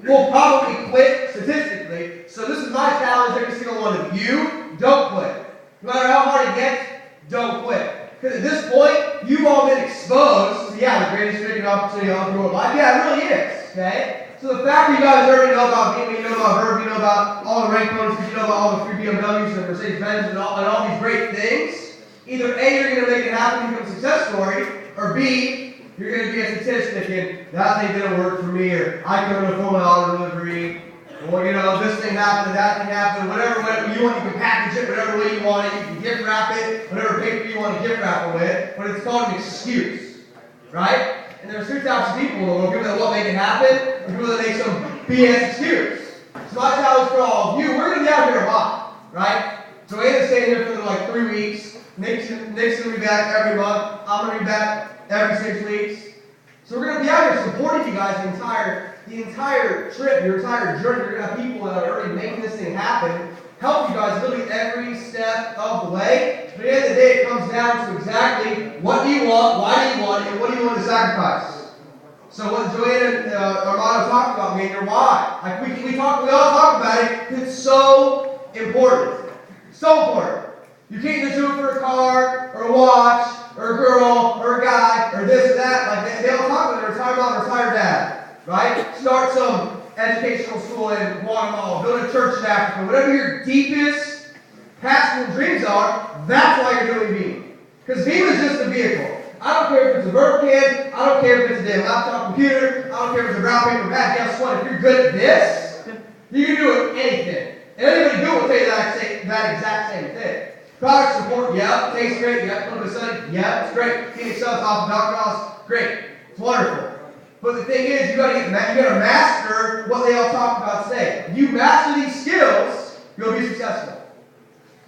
will probably quit statistically. So this is my challenge to every single one of you. Don't quit. No matter how hard it gets, don't quit. Because at this point, you've all been exposed to, the greatest freaking opportunity on the world life. Yeah, it really is. Okay? So the fact that you guys already know about Beamer, you know about Verb, you know about all the rank bonuses, you know about all the free BMWs and Mercedes-Benz and all these great things, either A, you're going to make it happen and become a success story, or B, you're going to be a statistic and that thing didn't work for me, or I couldn't afford my auto delivery, or this thing happened, that thing happened, whatever you want, you can package it whatever way you want it, you can gift wrap it, whatever paper you want to gift wrap it with, but it's called an excuse, right? And there's two types of people in the world, people that won't make it happen, and people that make some BS excuse. So my challenge for all of you, we're going to be out here a lot, right? So Anna's staying here for like 3 weeks, Nick's going to be back every month, I'm going to be back every 6 weeks. So we're going to be out here supporting you guys the entire trip, your entire journey. You're going to have people that are already making this thing happen, help you guys literally every step of the way. But at the end of the day, it comes down to exactly what do you want, why do you want it, and what do you want to sacrifice. So what Joanna and Armando talked about, man, your why. Like we all talk about it because it's so important. So important. You can't just do it for a car, or a watch, or a girl, or a guy, or this or that. Like they all talk about it. Retired mom, retired dad, right? Start some educational school in Guatemala, build a church in Africa. Whatever your deepest passion and dreams are, that's why you're doing Beam. Because Beam is just a vehicle. I don't care if it's a verb can, I don't care if it's a damn laptop computer, I don't care if it's a brown paper bag. Guess what? If you're good at this, you can do it anything. And anybody good will tell you that exact same thing. Product support, yeah. Tastes great, yeah. Little bit of sunny, yeah. It's great. Phoenix Suns off the Dr. Oz, great. It's wonderful. But the thing is, you gotta master what they all talk about today. If you master these skills, you'll be successful.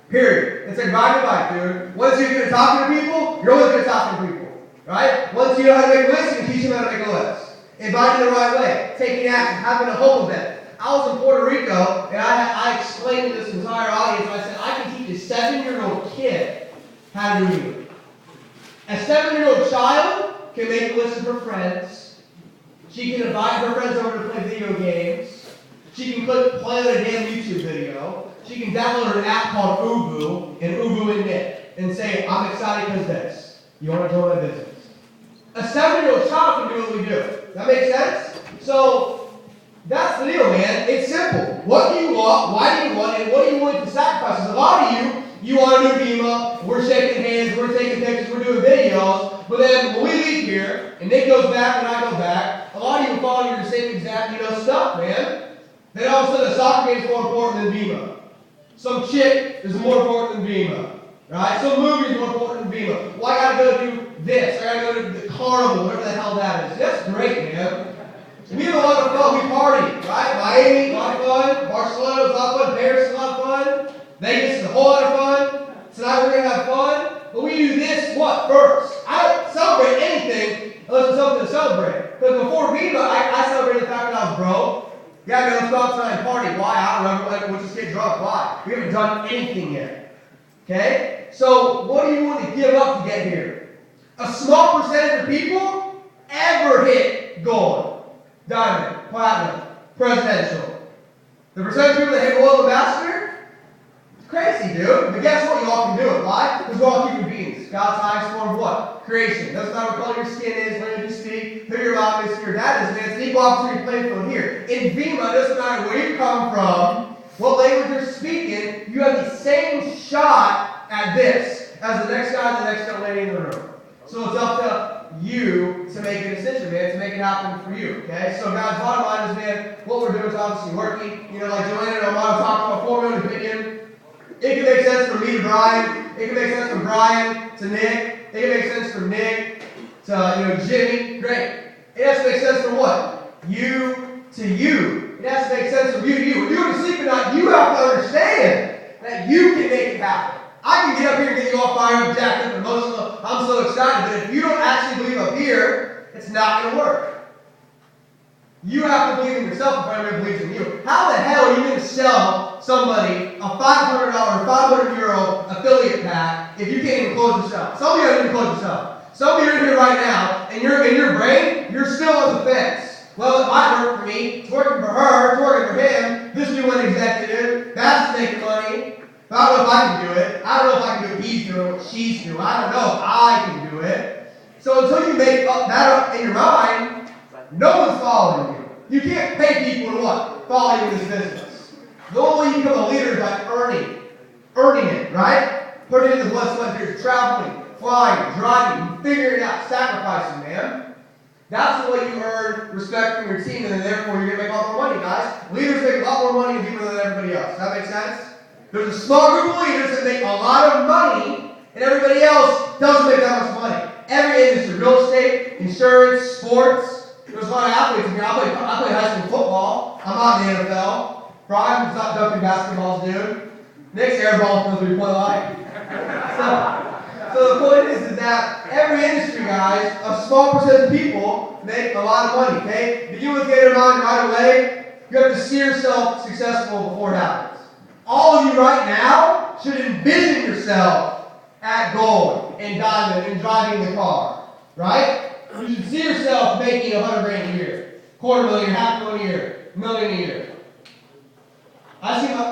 Period. It's like riding a bike, dude. Once you're good at talking to people, you're always good at talking to people. Right? Once you know how to make a list, you can teach them how to make a list. Inviting the right way, taking action, having a hope event. I was in Puerto Rico, and I explained to this entire audience, I said, I can teach a 7-year-old kid how to do it. A 7-year-old child can make a list of her friends. She can invite her friends over to play video games. She can play on a damn YouTube video. She can download an app called Ubu, and Ubu in it, and say, I'm excited because this. You want to join my business? A 7-year-old child can do what we do. That makes sense? So, that's the deal, man. It's simple. What do you want? Why do you want it? And what are you willing to sacrifice? Because a lot of you want to do Vima. We're shaking hands. We're taking pictures. We're doing videos. But then when we leave here, and Nick goes back and I go back, a lot of you follow your same exact, stuff, man. Then all of a sudden, a soccer game is more important than Vima. Some chick is more important than Vima. Right? Some movie is more important than Vima. Well, I got to go do this. I got to go to the carnival, whatever the hell that is. That's great, man. We have a lot of fun. We party, right? Miami, a lot of fun. Barcelona was a lot of fun. Paris was a lot of fun. Vegas is a whole lot of fun. Tonight we're going to have fun. But we do this, what, first? I don't celebrate anything unless it's something to celebrate. Because before Viva, I celebrated the fact that I was broke. Yeah, let's go outside and party. Why? I don't remember. We'll just get drunk. Why? We haven't done anything yet. Okay? So, what do you want to give up to get here? A small percentage of people ever hit gold. Diamond, platinum, presidential. The percentage of people that hit gold ambassador? It's crazy, dude. But guess what? You all can do it. Why? Because we're all human beings. God's highest form of what? Creation. Doesn't matter what color your skin is, language you speak, who your mom is, who your dad is, man. It's an equal opportunity playing field here. In Vima, it doesn't matter where you come from, what language you're speaking, you have the same shot at this as the next guy, the next young lady in the room. So it's up to you to make a decision, man, to make it happen for you, okay? So God's bottom line is, man, what we're doing is obviously working. Like Joanna and Armando talked about formula and opinion. It can make sense from me to Brian. It can make sense from Brian to Nick. It can make sense from Nick to, Jimmy. Great. It has to make sense from what? You to you. It has to make sense from you to you. When you go to sleep at night, you have to understand that you can make it happen. I can get up here and get you all fired up, jacked up, emotional. I'm so excited. But if you don't actually believe up here, it's not going to work. You have to believe in yourself if everybody believes in you. How the hell are you going to sell somebody a $500 or €500 affiliate pack if you can't even close yourself? Some of you haven't even closed yourself. Some of you are in here right now, and you're in your brain, you're still on the fence. Well, it might work for me. It's working for her. It's working for him. This new one executive, that's making money. But I don't know if I can do it. I don't know if I can do what he's doing, what she's doing. I don't know if I can do it. So until you make that up in your mind, no one's following you. You can't pay people to what? Follow you in this business. The only way you become a leader is by earning it, right? Putting in the blood, sweat, and tears, traveling, flying, driving, figuring it out, sacrificing, man. That's the way you earn respect from your team, and then therefore you're going to make a lot more money, guys. Leaders make a lot more money than everybody else. Does that make sense? There's a small group of leaders that make a lot of money, and everybody else doesn't make that much money. Every industry, real estate, insurance, sports. There's a lot of athletes in here. I play high school football. I'm not in the NFL. Brian's not dunking basketballs, dude. Nick's airball from the 3-point line. So the point is that every industry, guys, a small percentage of people make a lot of money, okay? If you look at your mind right away, you have to see yourself successful before it happens. All of you right now should envision yourself at gold and diamond and driving the car, right? You should see yourself making $100,000 a year, $250,000, $500,000 a year, $1 million a year.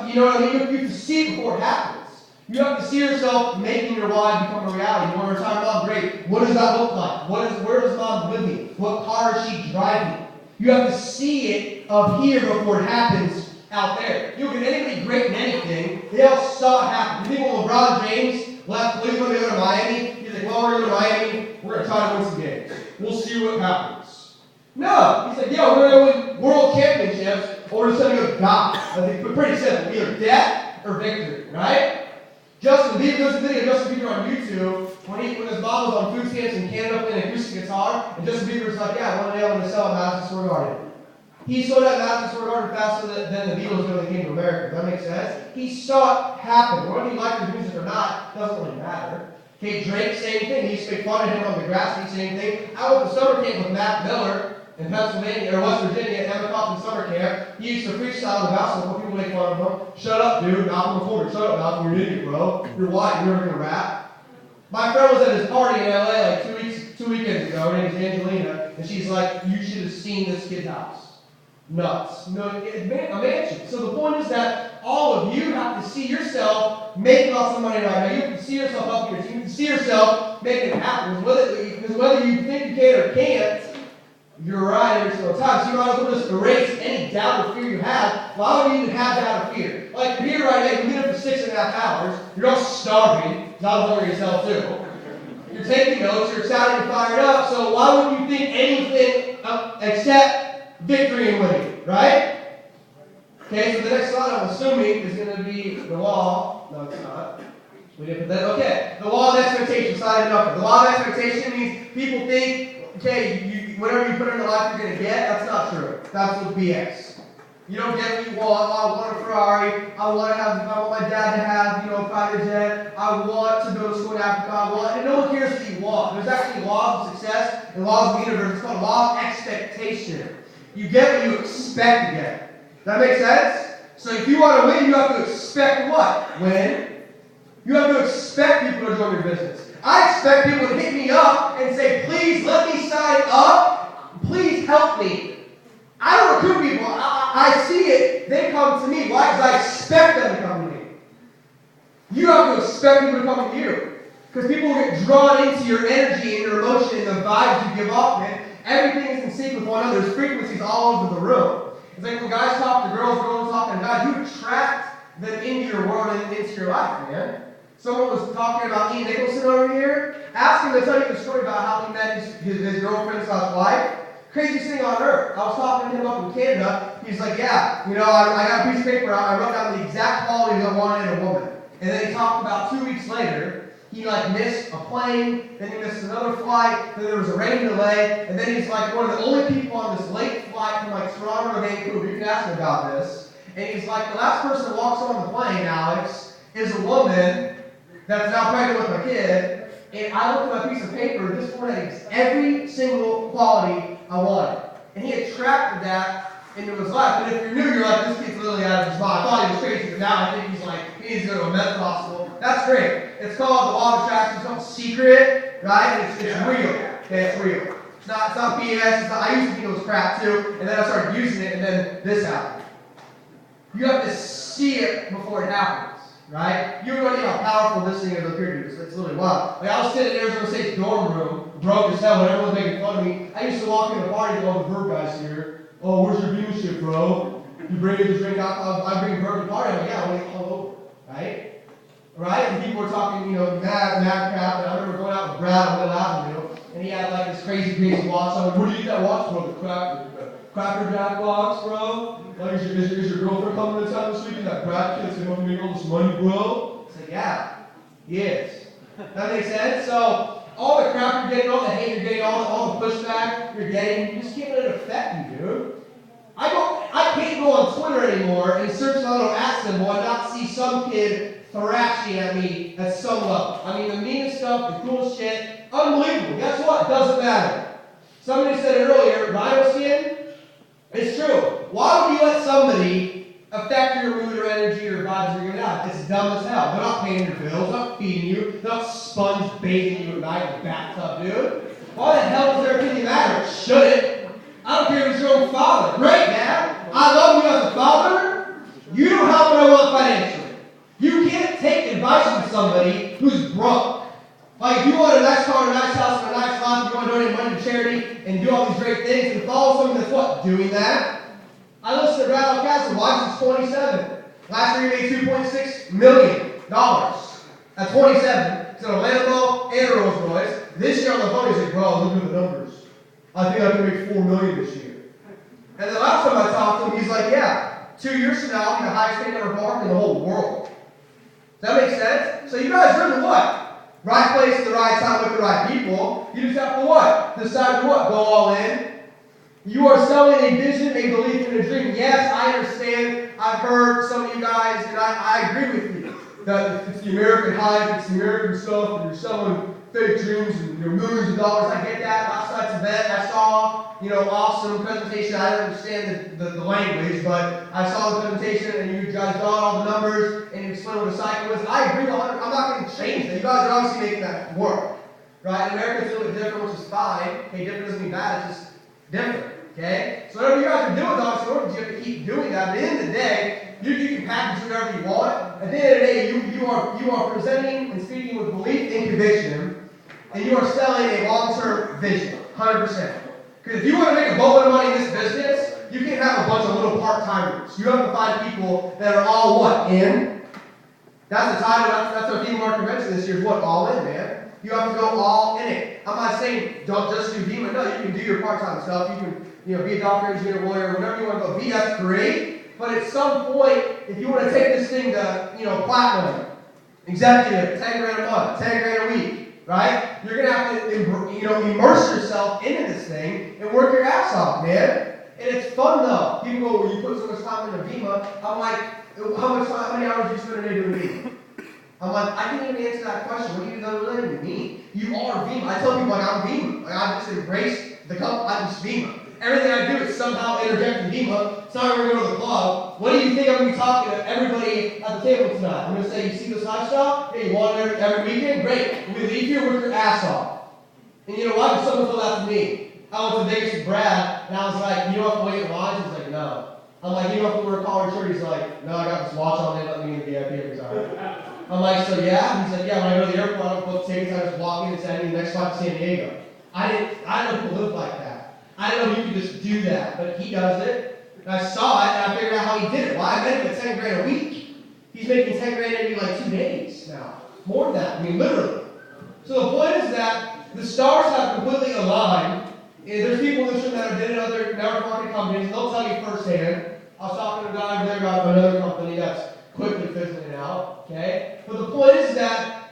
You know what I mean? You have to see it before it happens. You have to see yourself making your why become a reality. You want to retire mom? Great. What does that look like? Where does mom live me? What car is she driving? You have to see it up here before it happens out there. You look at anybody great in anything, they all saw it happen. You think when LeBron James left Cleveland to go to Miami, he's like, well, we're going to Miami, we're going to try to win some games. We'll see what happens. No. He's like, yo, we're going to win world championships, or we're just going to go die. I think, pretty simple. Either death or victory, right? Justin Bieber, there's a video of Justin Bieber on YouTube when his mom was on food stamps in Canada playing an acoustic guitar, and Justin Bieber's like, yeah, one day I'm going to sell a Madison Square Garden. He sold out Madison Square Garden faster than the Beatles when they came to America. Does that make sense? He saw it happen. Whether you like his music or not, doesn't really matter. Okay, Drake, same thing. He used to make fun of him on the grass, same thing. I went to summer camp with Matt Miller in Pennsylvania, or West Virginia, at Emma Coffin summer camp. He used to freestyle the basketball. People make fun of him. Shut up, dude. Malcolm recorder. Shut up, Malcolm. You're an idiot, bro. You're white. You're never going to rap. My friend was at his party in LA like two weekends ago. Her name is Angelina. And she's like, you should have seen this kid's house. Nuts. No, a mansion. So the point is that all of you have to see yourself making lots of money right now. You have to see yourself up here. You have to see yourself making it happen. Because whether you think you can or can't, you're right every single time. So you might as well just erase any doubt or fear you have. Why would you even have doubt or fear? Like you're here right now, you've been here for 6.5 hours. You're all starving. Not hungry yourself too. You're taking notes. You're excited and fired up. So why would you think anything except victory and winning, right? Okay, so the next slide I'm assuming is going to be the law. No, it's not. We didn't put that. Okay, the law of expectation. Slide it up. The law of expectation means people think, okay, whatever you put in your life, you're going to get. That's not true. That's what BS. You don't get what you want. I want a Ferrari. I want my dad to have, a private jet. I want to go to school in Africa. And no one cares what you want. There's actually laws of success and laws of the universe. It's called law of expectation. You get what you expect to get. Does that make sense? So if you want to win, you have to expect what? Win. You have to expect people to join your business. I expect people to hit me up and say, please let me sign up. Please help me. I don't recruit people. I see it. They come to me. Why? Because I expect them to come to me. You have to expect people to come to you. Because people will get drawn into your energy and your emotion and the vibes you give off, man. Everything is in sync with one another. There's frequencies all over the room. It's like when guys talk to girls, girls talk to guys, you attract them into your world and into your life, man. Someone was talking about Ian Nicholson over here. Ask him to tell you the story about how he met his girlfriend's wife. Craziest thing on earth. I was talking to him up in Canada. He's like, yeah, I got a piece of paper. I wrote down the exact qualities I wanted in a woman. And then he talked about 2 weeks later. He missed a plane, then he missed another flight, then there was a rain delay, and then he's like one of the only people on this late flight from Toronto to Vancouver. You can ask him about this. And he's like, the last person that walks on the plane, Alex, is a woman that's now pregnant with my kid. And I looked at my piece of paper, and this woman had every single quality I wanted. And he attracted that into his life. And if you're new, you're like, this kid's literally out of his mind. I thought he was crazy, but now I think he needs to go to a mental hospital. That's great. It's called the law of attraction. It's not secret, right? It's real. Okay, it's real. It's not BS. I used to think it was crap too, and then I started using it, and then this happened. You have to see it before it happens, right? You already know how powerful this thing is up here. It's really wild. Like, I was sitting in Arizona State's dorm room, broke as hell, and everyone was making fun of me. I used to walk in the party with all the Verb guys here. Oh, where's your beam shit, bro? You bring it to drink alcohol. I bring Verb to the party. I'm like, yeah, I want to get all over, right? Right? And people were talking, mad crap. And I remember going out with Brad on Middle Avenue, and he had like this crazy watch. I'm like, where do you get that watch from? The Cracker Jack box, bro? Like, is your girlfriend coming to town this week? That Brad kid's gonna help me make all this money, bro? It's like, yeah, he is. That makes sense? So, all the crap you're getting, all the hate you're getting, all the pushback you're getting, you just can't let it affect you, dude. I can't go on Twitter anymore and search my little @ symbol and not see some kid thrashing at me at some level. I mean, the meanest stuff, the coolest shit, unbelievable. Guess what? It doesn't matter. Somebody said it earlier, rhino skin. It's true. Why would you let somebody affect your mood or energy or vibes or your life? It's dumb as hell. They're not paying your bills, they're not feeding you, they're not sponge bathing you at night in the bathtub, dude. Why the hell does their opinion matter? It shouldn't. I don't care if it's your own father. Great, Dad. I love you as a father. You don't help what I want financially. You can't take advice from somebody who's broke. Like, if you want a nice car, a nice house, and a nice life, you want to donate money to charity and do all these great things, and follow someone that's what? Doing that? I listened to Brad Castle, watch since 27. Last year he made $2.6 million. At 27, it's in a Lambo and a Rolls Royce. This year on the phone, he's like, bro, look at the numbers. I think I can make $4 million this year. And the last time I talked to him, he's like, yeah, 2 years from now, I'll be the highest paid ever park in the whole world. Does that make sense? So you guys are in the what? Right place at the right time with the right people. You just have to what? Decide to what? Go all in. You are selling a vision, a belief, and a dream. Yes, I understand. I've heard some of you guys, and I agree with you. That it's the American hype, it's the American stuff, and you're selling fake dreams and millions of dollars. I get that. Last night's event, I saw, awesome presentation. I don't understand the language, but I saw the presentation, and you guys got all the numbers, and you explained what a cycle is. I agree 100%. I'm not going to change that. You guys are obviously making that work. Right? In America, it's a little bit different, which is fine. Okay, different doesn't mean bad, it's just different. Okay? So whatever you guys are doing, obviously, you have to keep doing that. But at the end of the day, you can package whatever you want. At the end of the day, you are presenting and speaking with belief and conviction, and you are selling a long-term vision, 100%. Because if you want to make a boatload of money in this business, you can't have a bunch of little part-timers. You have to find people that are all what? In? That's the title. That's our theme of our convention this year is what? All in, man. You have to go all in it. I'm not saying don't just do DEMA. No, you can do your part-time stuff. You can be a doctor, engineer, lawyer, whatever you want to go be. That's great. But at some point, if you want to take this thing to, platinum, executive, 10 grand a month, 10 grand a week, right? You're going to have to, immerse yourself into this thing and work your ass off, man. And it's fun, though. People go, well, you put so much time into DEMA. I'm like, how many hours do you spend a day doing DEMA? I'm like, I can't even answer that question. What do you know related to me? You are VEMA. I tell people, I'm VEMA. I just embrace the company. I'm just VEMA. Everything I do is somehow interjecting VEMA. It's not going to go to the club. What do you think I'm going to be talking to everybody at the table tonight? I'm going to say, you see this lifestyle? Hey, you want it every weekend? Great. When we leave here, work your ass off. And you know what? If someone told that to me, I went to Vegas with Brad, and I was like, you don't have to wait in line? He's like, no. I'm like, you don't have to wear a collared shirt? He's like, no, I got this watch on. They let me in the VIP every time. I'm like, so yeah? He's like, yeah, when I go to the airport, I don't book tickets. I just walk in and say, I need the next flight to San Diego. I don't know who live like that. I don't know if you can just do that, but he does it. And I saw it, and I figured out how he did it. Well, I met him at 10 grand a week. He's making 10 grand every 2 days now. More than that. I mean, literally. So the point is that the stars have completely aligned. And there's people in this room that have been in other network marketing companies, and they'll tell you firsthand. I was talking to a guy over there about another company that's quickly fizzling out. Okay? But the point is that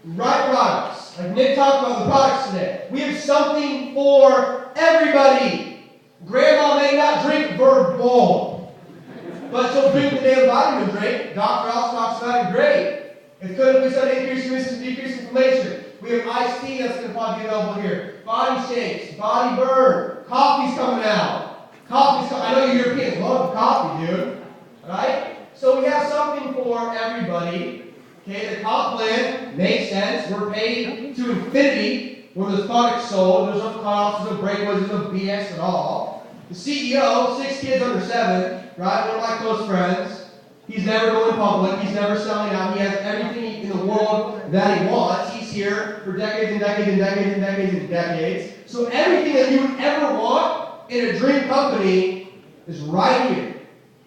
right products, like Nick talked about the products today, we have something for everybody. Grandma may not drink Verb Bowl, but she'll drink the damn vitamin drink. Dr. House talks about it, great. It's good if we start increasing resistance, decrease inflammation. We have iced tea that's going to probably be available here. Body shakes, body burn, coffee's coming out. I know you Europeans love coffee, dude. Right? So we have something for everybody. Okay, the comp plan makes sense. We're paid to infinity When there's products sold, there's no cutoffs, there's no breakaways, there's no BS at all. The CEO, 6 kids under 7, right? One of my close friends. He's never going public. He's never selling out. He has everything in the world that he wants. He's here for decades and decades and decades and decades and decades. So everything that you would ever want in a dream company is right here.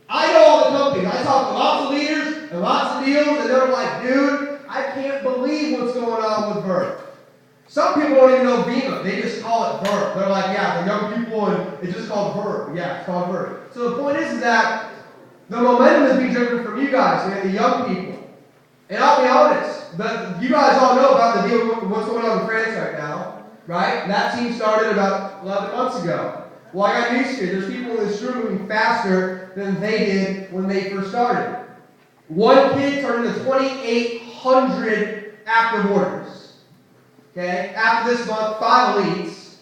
I know all the companies. I talk to lots of leaders and lots of deals, and they're like, dude, I can't believe what's going on with Verb. Some people don't even know Beamer. They just call it Verb. They're like, yeah, the young people, and it's just called Verb. Yeah, it's called Verb. So the point is that the momentum is being driven from you guys, man, the young people. And I'll be honest, you guys all know about the deal, what's going on in France right now, right? That team started about 11 months ago. Well, I got news for you. There's people in this room moving faster than they did when they first started. One kid turned into 2,800 active orders. Okay? After this month, 5 elites.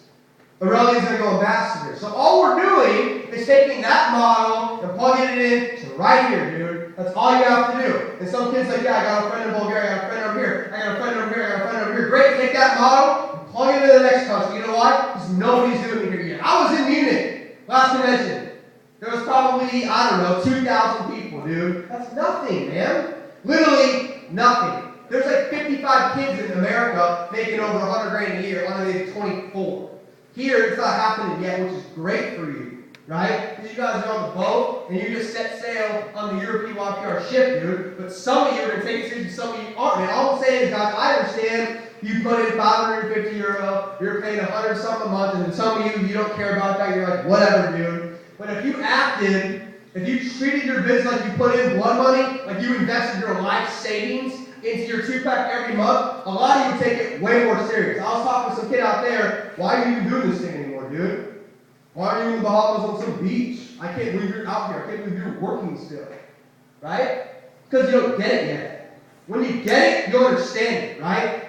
Aurelian's going to go ambassador. So all we're doing is taking that model and plugging it in to right here, dude. That's all you have to do. And some kids like, yeah, I got a friend in Bulgaria, I got a friend over here, I got a friend over here, I got a friend over here. Great, take that model and plug it into the next country. You know why? Because nobody's doing it here yet. I was in Munich last convention. There was probably, I don't know, 2,000 people, dude. That's nothing, man. Literally nothing. There's like 55 kids in America making over 100 grand a year on the age of 24. Here, it's not happening yet, which is great for you, right? Because you guys are on the boat, and you just set sail on the European YPR ship, dude. But some of you are going to take it seriously, some of you aren't. Man, all I'm saying is, guys, I understand you put in €550, you're paying 100 something a month, and then some of you don't care about that. You're like, whatever, dude. But if you acted, if you treated your business like you put in blood money, like you invested your life savings into your 2-pack every month, a lot of you take it way more serious. I was talking to some kid out there, why are you even doing this thing anymore, dude? Why are you in the Bahamas on some beach? I can't believe you're out here. I can't believe you're working still. Right? Because you don't get it yet. When you get it, you'll understand it, right?